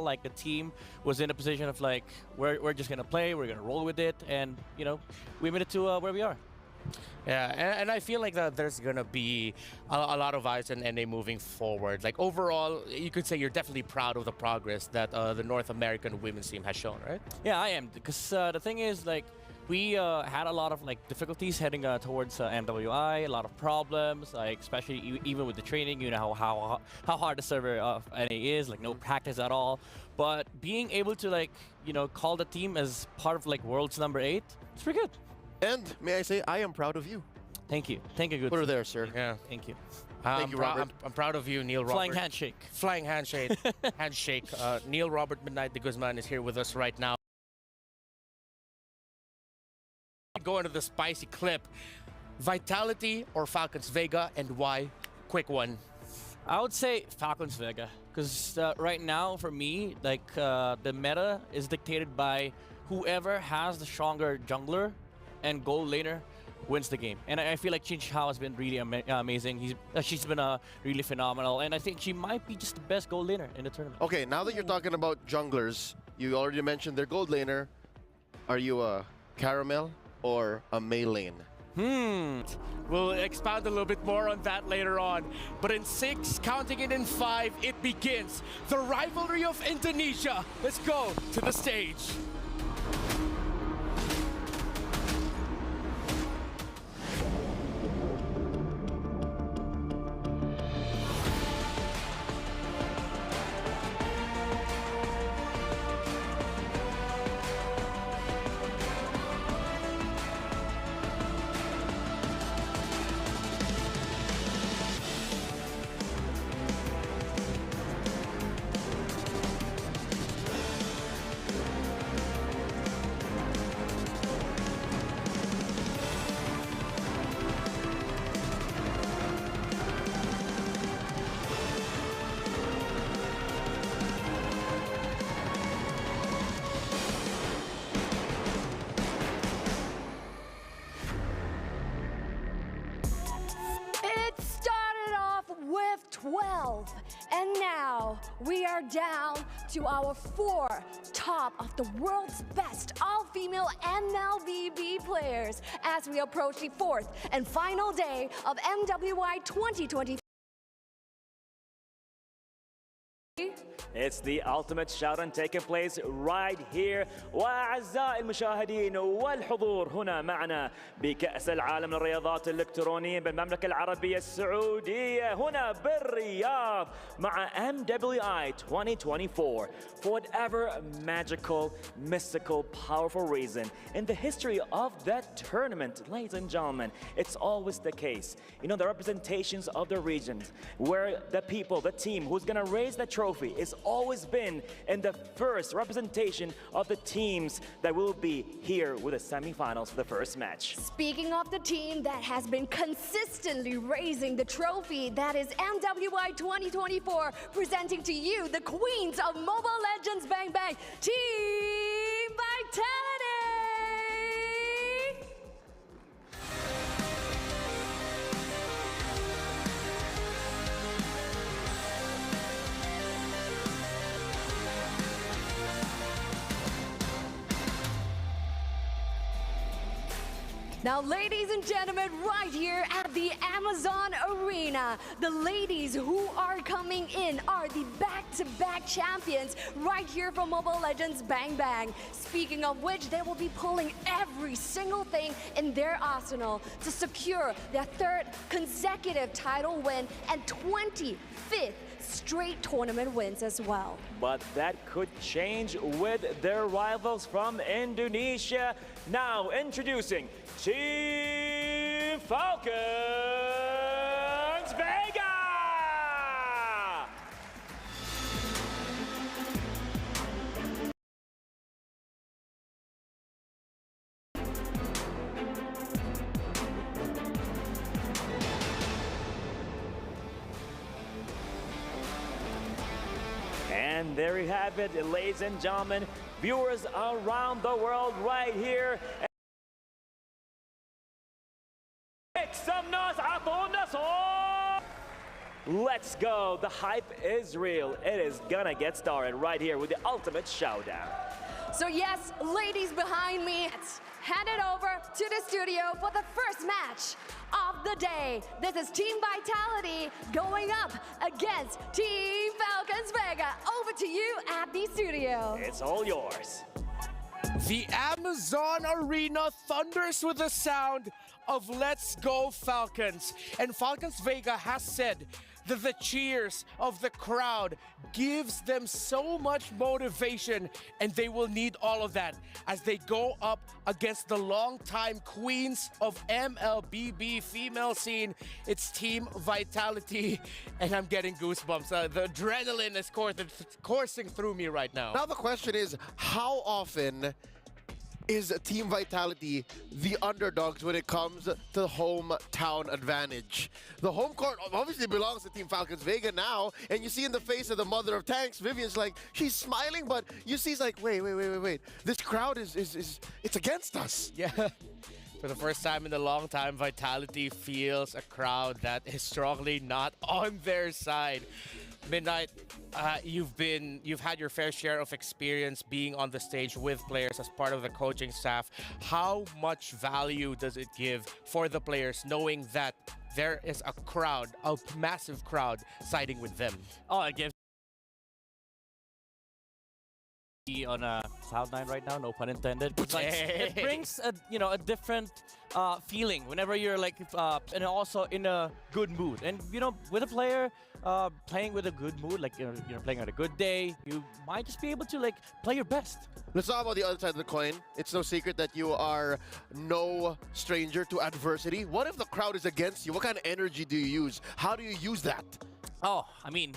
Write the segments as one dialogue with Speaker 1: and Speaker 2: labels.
Speaker 1: felt like the team was in a position of like, we're just gonna play, we're gonna roll with it, and you know, we made it to where we are.
Speaker 2: Yeah, and I feel like that there's gonna be a lot of eyes on NA moving forward. Like overall, you could say you're definitely proud of the progress that the North American women's team has shown, right?
Speaker 1: Yeah, I am, because the thing is, like, we had a lot of like difficulties heading towards MWI, a lot of problems, like especially even with the training. You know how hard the server of NA is, like no practice at all. But being able to like call the team as part of like world's #8, it's pretty good.
Speaker 3: And may I say, I am proud of you.
Speaker 1: Thank you, good.
Speaker 3: Put her there, sir.
Speaker 2: Yeah,
Speaker 1: thank you.
Speaker 3: Thank you, Robert.
Speaker 2: I'm proud of you, Neil Robert.
Speaker 1: Flying handshake.
Speaker 2: Flying handshake. Handshake. Neil Robert Midnight de Guzman is here with us right now. Go into the spicy clip. Vitality or Falcons Vega, and why? Quick one.
Speaker 1: I would say Falcons Vega, because right now for me, like the meta is dictated by whoever has the stronger jungler and gold laner wins the game. And I feel like Chin Hao has been really amazing. She's been really phenomenal, and I think she might be just the best gold laner in the tournament.
Speaker 3: Okay, now that you're talking about junglers, you already mentioned their gold laner. Are you a Caramel or a Mei lane?
Speaker 2: We'll expound a little bit more on that later on. But in 6, counting it in 5, it begins. The rivalry of Indonesia. Let's go to the stage.
Speaker 4: With 12, and now we are down to our 4 top of the world's best all-female MLBB players as we approach the 4th and final day of MWI 2023.
Speaker 5: It's the ultimate showdown taking place right here. وأعزائي المشاهدين والحضور هنا معنا بكأس العالم للرياضات الإلكترونية بالمملكة العربية السعودية هنا بالرياض مع MWI 2024. For whatever magical, mystical, powerful reason in the history of that tournament, ladies and gentlemen, it's always the case. You know, the representations of the regions where the people, the team who's going to raise the trophy is always been in the first representation of the teams that will be here with the semifinals for the first match.
Speaker 4: Speaking of the team that has been consistently raising the trophy, that is MWI 2024, presenting to you the queens of Mobile Legends Bang Bang, Team Vitality! Now, ladies and gentlemen, right here at the Amazon Arena, the ladies who are coming in are the back-to-back champions right here from Mobile Legends Bang Bang. Speaking of which, they will be pulling every single thing in their arsenal to secure their 3rd consecutive title win and 25th straight tournament wins as well.
Speaker 5: But that could change with their rivals from Indonesia. Now introducing Team Falcons Vega! And there you have it, ladies and gentlemen, viewers around the world right here. Make some noise, عطونا صوت. Let's go. The hype is real. It is gonna get started right here with the ultimate showdown.
Speaker 4: So yes, ladies behind me, let's hand it over to the studio for the first match of the day. This is Team Vitality going up against Team Falcons Vega. Over to you at the studio.
Speaker 5: It's all yours.
Speaker 2: The Amazon Arena thunders with the sound of Let's Go Falcons. And Falcons Vega has said that the cheers of the crowd gives them so much motivation, and they will need all of that as they go up against the longtime queens of MLBB female scene. It's Team Vitality, and I'm getting goosebumps. The adrenaline is coursing through me right now.
Speaker 3: Now the question is, how often is Team Vitality the underdogs when it comes to hometown advantage? The home court obviously belongs to Team Falcons Vega now, and you see in the face of the mother of tanks, Vivian's like, she's smiling, but you see, it's like, wait. This crowd is it's against us.
Speaker 2: Yeah. For the first time in a long time, Vitality feels a crowd that is strongly not on their side. Midnight, you've had your fair share of experience being on the stage with players as part of the coaching staff. How much value does it give for the players knowing that there is a crowd, a massive crowd, siding with them?
Speaker 1: Oh, it gives on a cloud9 right now, no pun intended. But like, it brings a different feeling whenever you're like and also in a good mood. And with a player playing with a good mood, like you're playing on a good day, you might just be able to like play your best.
Speaker 3: Let's talk about the other side of the coin. It's no secret that you are no stranger to adversity. What if the crowd is against you? What kind of energy do you use? How do you use that?
Speaker 1: Oh, I mean,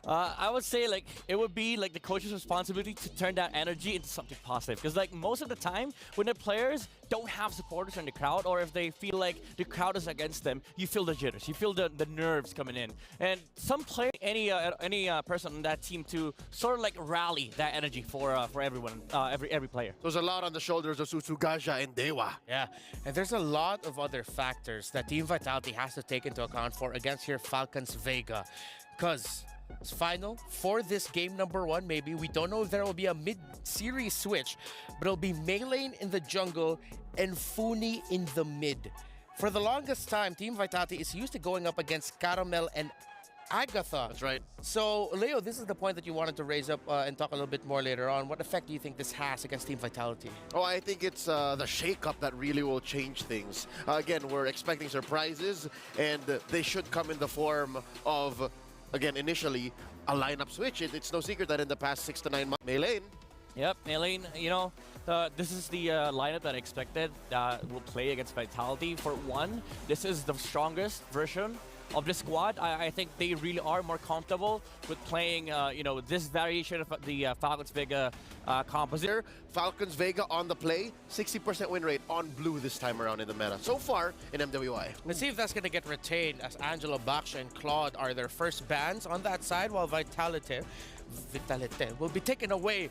Speaker 1: I would say like it would be like the coach's responsibility to turn that energy into something positive. Because like most of the time, when the players don't have supporters in the crowd, or if they feel like the crowd is against them, you feel the jitters, you feel the nerves coming in. And some player, any person on that team to sort of like rally that energy for everyone, every player.
Speaker 3: There's a lot on the shoulders of Susugaja and Dewa.
Speaker 2: Yeah, and there's a lot of other factors that Team Vitality has to take into account for against here Falcons Vega. Because it's final for this game number 1, maybe. We don't know if there will be a mid-series switch, but it'll be Melee in the jungle and Funi in the mid. For the longest time, Team Vitality is used to going up against Caramel and Agatha.
Speaker 3: That's right.
Speaker 2: So, Leo, this is the point that you wanted to raise up and talk a little bit more later on. What effect do you think this has against Team Vitality?
Speaker 3: Oh, I think it's the shake-up that really will change things. Again, we're expecting surprises, and they should come in the form of, again, initially, a lineup switch. It's no secret that in the past 6 to 9 months, Melee.
Speaker 1: Yep, Melee, this is the lineup that I expected will play against Vitality. For one, this is the strongest version of the squad. I think they really are more comfortable with playing, this variation of the Falcons Vega composition.
Speaker 3: Falcons Vega on the play, 60% win rate on blue this time around in the meta. So far in MWI.
Speaker 2: Let's see if that's going to get retained, as Angela, Baksha, and Claude are their first bans on that side, while Vitality will be taken away.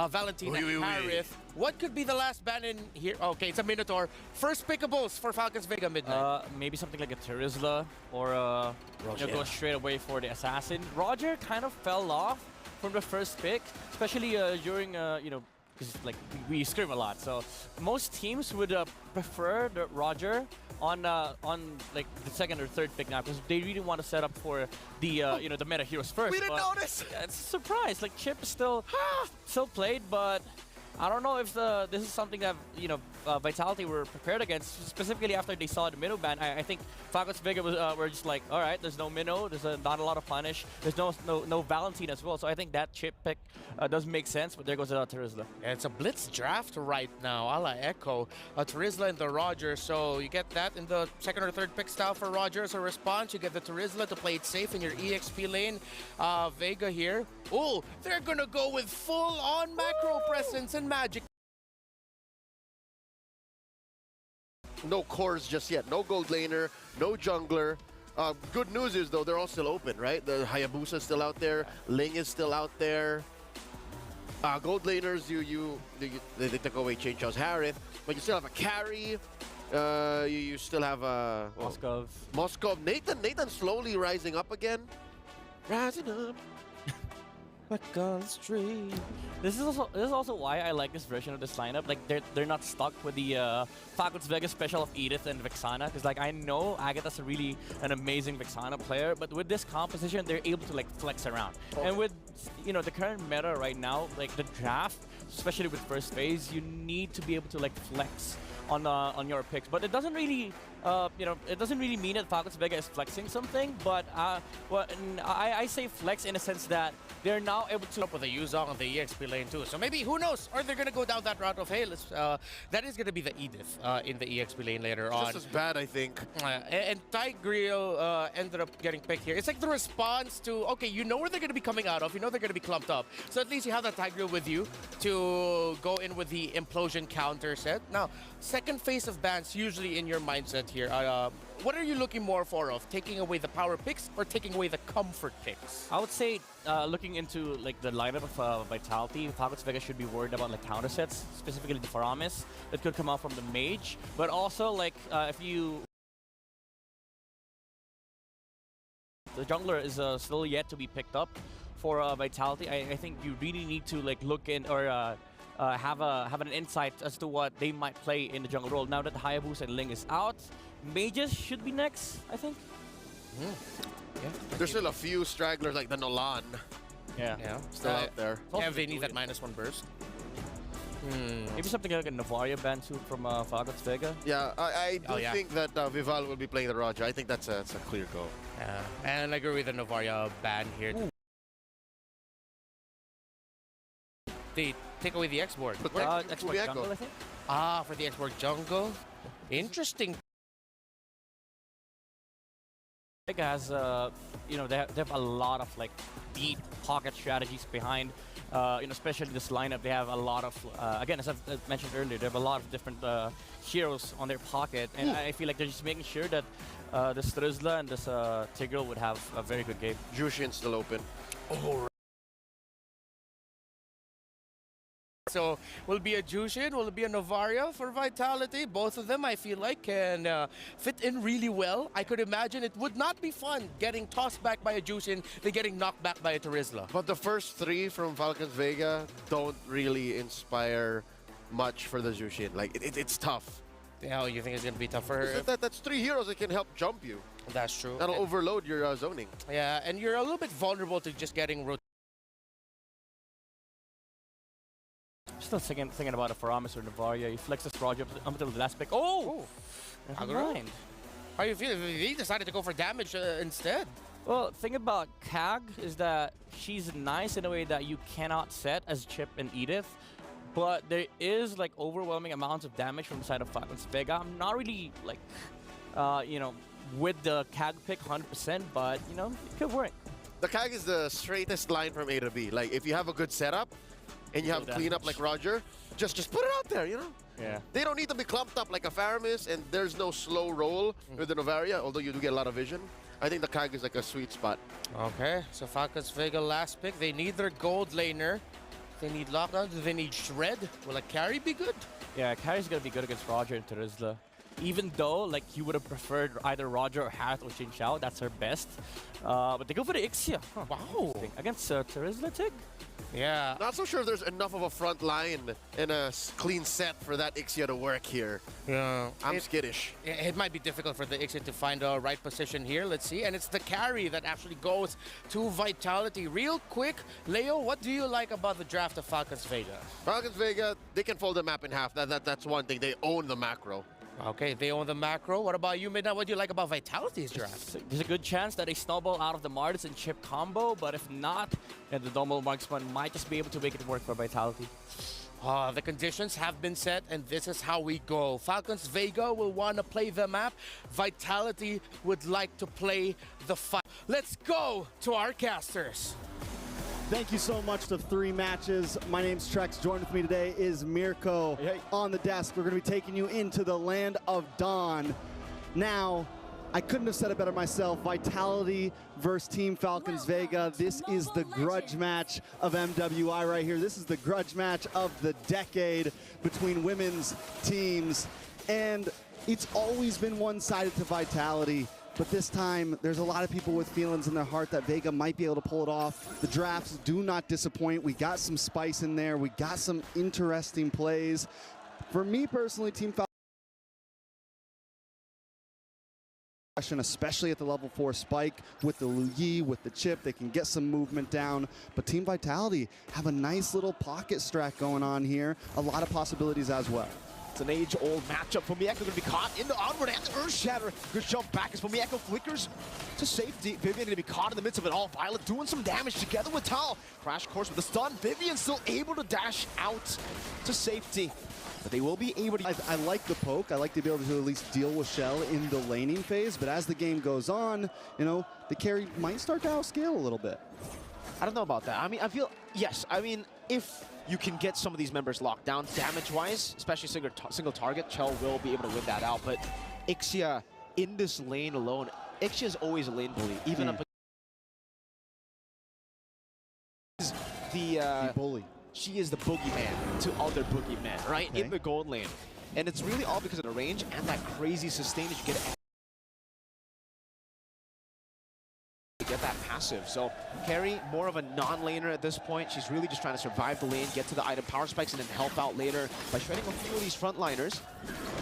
Speaker 2: Valentina Harith. What could be the last ban in here? Okay, it's a Minotaur. First pickables for Falcons Vega Midnight.
Speaker 1: Maybe something like a Terizla, or go straight away for the Assassin. Roger kind of fell off from the first pick, especially during, because like we scrim a lot. So most teams would prefer the Roger on like the second or third pick now, because they really want to set up for the the meta heroes first.
Speaker 3: We didn't notice.
Speaker 1: It's a surprise. Like Chip is still played, but I don't know if this is something that Vitality were prepared against, specifically after they saw the minnow ban. I think Falcons Vega were just like, all right, there's no minnow, there's not a lot of punish, there's no Valentine as well. So I think that chip pick does make sense, but there goes Terizla.
Speaker 2: Yeah, it's a blitz draft right now, a la Echo. Terizla and the Roger, so you get that in the second or third pick style for Roger as a response. You get the Terizla to play it safe in your EXP lane. Vega here. Oh, they're gonna go with full-on macro presence and magic.
Speaker 3: No cores just yet. No gold laner, no jungler. Good news is, though, they're all still open, right? The Hayabusa is still out there. Ling is still out there. Gold laners, they took away Chain Chow's Harith, but you still have a carry You still have
Speaker 1: Moskov.
Speaker 3: Moskov. Nathan slowly rising up again. Rising up.
Speaker 2: Back on the street.
Speaker 1: This is also why I like this version of this lineup. Like they're not stuck with the Falcons Vegas special of Edith and Vexana, because like I know Agatha's an amazing Vexana player, but with this composition they're able to like flex around.
Speaker 3: Okay.
Speaker 1: And with the current meta right now, like the draft, especially with first phase, you need to be able to like flex on your picks. But it doesn't really it doesn't really mean that Falcons Vega is flexing something, but I say flex in a sense that they're now able to
Speaker 2: Up with a Yuzong on the EXP lane too. So maybe, who knows? Or they're gonna go down that route of, hey, let's that is gonna be the Edith in the EXP lane later on.
Speaker 3: Just as bad, I think.
Speaker 2: And Tigreal ended up getting picked here. It's like the response to, okay, you know where they're gonna be coming out of, you know they're gonna be clumped up. So at least you have that Tigreal with you to go in with the implosion counter set. Now, second phase of bans usually in your mindset here. What are you looking more for of? Taking away the power picks or taking away the comfort picks?
Speaker 1: I would say, looking into like the lineup of Vitality, Falcons Vega should be worried about like counter sets, specifically the Faramis that could come out from the Mage. But also like if you, the jungler is still yet to be picked up for Vitality. I think you really need to like look in or have an insight as to what they might play in the jungle role. Now that Hayabusa and Ling is out, Mages should be next, I think.
Speaker 2: Yeah.
Speaker 3: There's still a few stragglers like the Nolan
Speaker 1: Yeah.
Speaker 3: still out there.
Speaker 2: Yeah, they need that -1 burst.
Speaker 1: Maybe something like a Navaria ban too from Falcons Vega.
Speaker 3: Yeah, I do
Speaker 2: yeah.
Speaker 3: think that Vival will be playing the Roger. I think that's a clear go.
Speaker 2: Yeah, and I agree with the Novaria ban here. They take away the X-Board.
Speaker 1: Export
Speaker 3: Echo.
Speaker 1: jungle, I think.
Speaker 2: Ah, for the X-Board jungle. Interesting.
Speaker 1: Vega has, they have a lot of like deep pocket strategies behind, especially this lineup. They have a lot of, again, as I've mentioned earlier, they have a lot of different heroes on their pocket, and I feel like they're just making sure that this Trizla and this Tigreal would have a very good game.
Speaker 3: Jushin still open.
Speaker 2: Oh. So, will it be a Jushin? Will it be a Novaria for Vitality? Both of them, I feel like, can fit in really well. I could imagine it would not be fun getting tossed back by a Jushin than getting knocked back by a Terizla.
Speaker 3: But the first three from Falcons Vega don't really inspire much for the Jushin. Like, it's tough.
Speaker 2: Yeah, you think it's going to be tough for her?
Speaker 3: That's three heroes that can help jump you.
Speaker 2: That's true.
Speaker 3: That'll overload your zoning.
Speaker 2: Yeah, and you're a little bit vulnerable to just getting
Speaker 1: Still thinking about a Faramis or Navaria. He flexes Roger up until the last pick. Oh! Never mind.
Speaker 2: How you feel? He decided to go for damage instead.
Speaker 1: Well, thing about Kag is that she's nice in a way that you cannot set as Chip and Edith, but there is like overwhelming amounts of damage from the side of Falcons Vega. I'm not really like, with the Kag pick 100%, but it could work.
Speaker 3: The Kag is the straightest line from A to B. Like, if you have a good setup, and you have cleanup like Roger, just put it out there,
Speaker 1: Yeah.
Speaker 3: They don't need to be clumped up like a Faramis, and there's no slow roll with the Novaria, although you do get a lot of vision. I think the Kag is like a sweet spot.
Speaker 2: Okay, so Falcons Vega last pick. They need their gold laner. They need lockdown. Do they need shred? Will a carry be good?
Speaker 1: Yeah, carry's gonna be good against Roger and Terizla. Even though, like, you would have preferred either Roger or Harith or Xin Xiao, that's her best. But they go for the Ixia. Huh.
Speaker 2: Wow.
Speaker 1: Against Terizla Tig?
Speaker 2: Yeah.
Speaker 3: Not so sure there's enough of a front line and a clean set for that Ixia to work here.
Speaker 2: Yeah.
Speaker 3: I'm skittish.
Speaker 2: It might be difficult for the Ixia to find the right position here. Let's see. And it's the carry that actually goes to Vitality. Real quick, Leo, what do you like about the draft of Falcons Vega?
Speaker 3: Falcons Vega, they can fold the map in half. That's one thing. They own the macro.
Speaker 2: Okay, they own the macro. What about you, Midnight? What do you like about Vitality's draft?
Speaker 1: There's a good chance that they snowball out of the Mars and Chip combo, but if not, then the Domo Marksman might just be able to make it work for Vitality.
Speaker 2: The conditions have been set, and this is how we go. Falcons Vega will want to play the map. Vitality would like to play the fight. Let's go to our casters.
Speaker 6: Thank you so much to 3 matches. My name's Trex. Joined with me today is Mirko.
Speaker 1: Hey.
Speaker 6: On the desk. We're going to be taking you into the land of Dawn. Now, I couldn't have said it better myself. Vitality versus Team Falcons Vega. This is the grudge match of MWI right here. This is the grudge match of the decade between women's teams. And it's always been one-sided to Vitality, but this time there's a lot of people with feelings in their heart that Vega might be able to pull it off. The drafts do not disappoint. We got some spice in there. We got some interesting plays. For me personally, Team Falcons, especially at the level 4 spike with the Lu Yi, with the chip, they can get some movement down. But Team Vitality have a nice little pocket strat going on here. A lot of possibilities as well.
Speaker 7: It's an age-old matchup. Fumieko going to be caught in the onward and the Earth Shatter. Good jump back as Fumieko flickers to safety. Vivian going to be caught in the midst of it all. Violet doing some damage together with Tal. Crash course with the stun. Vivian still able to dash out to safety. But they will be able to...
Speaker 6: I like the poke. I like to be able to at least deal with Shell in the laning phase. But as the game goes on, you know, the carry might start to outscale a little bit.
Speaker 7: I don't know about that. I mean, I feel... Yes, I mean, if you can get some of these members locked down damage-wise, especially single target, Chell will be able to win that out. But Ixia in this lane alone, Ixia is always a lane bully, even up against the
Speaker 6: bully.
Speaker 7: She is the boogeyman to other boogeymen, right?
Speaker 6: Okay.
Speaker 7: In the gold lane. And it's really all because of the range and that crazy sustain that you get that passive. So Carrie, more of a non-laner at this point. She's really just trying to survive the lane, get to the item power spikes, and then help out later by shredding a few of these frontliners.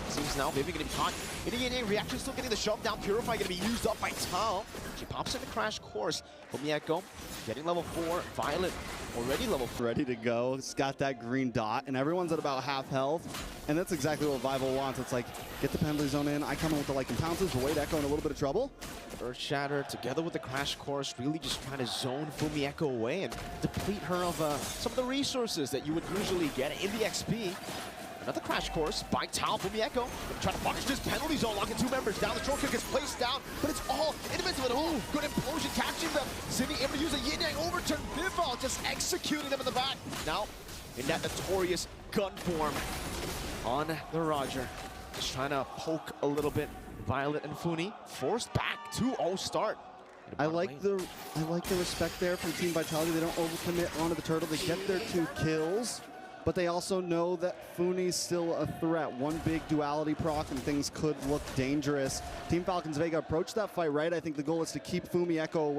Speaker 7: Seems now Vivian going to be caught. Idiot reaction, still getting the shove down. Purify going to be used up by Tal. She pops in the crash course. Fumieko getting level 4. Violet already level 4.
Speaker 6: Ready to go. It's got that green dot, and everyone's at about half health. And that's exactly what Vival wants. It's like, get the penalty zone in. I come in with the Lycan Pounces, but wait, Echo in a little bit of trouble.
Speaker 7: Earth Shatter together with the crash course, really just trying to zone Fumieko away and deplete her of some of the resources that you would usually get in the XP. Another crash course by Tal. Fumieko trying to punish this penalty zone, locking 2 members down. The short kick is placed down, but it's all in the midst of it. Oh, good implosion, catching them. Zimmy able to use a yin yang overturn. Vival just executing them in the back. Now, in that notorious gun form on the Roger. Just trying to poke a little bit. Violet and Funi forced back 2-0 start.
Speaker 6: I like the respect there from Team Vitality. They don't overcommit onto the turtle. They get their 2 kills, but they also know that Funi's still a threat. One big duality proc and things could look dangerous. Team Falcons Vega approached that fight right. I think the goal is to keep Fumieko away.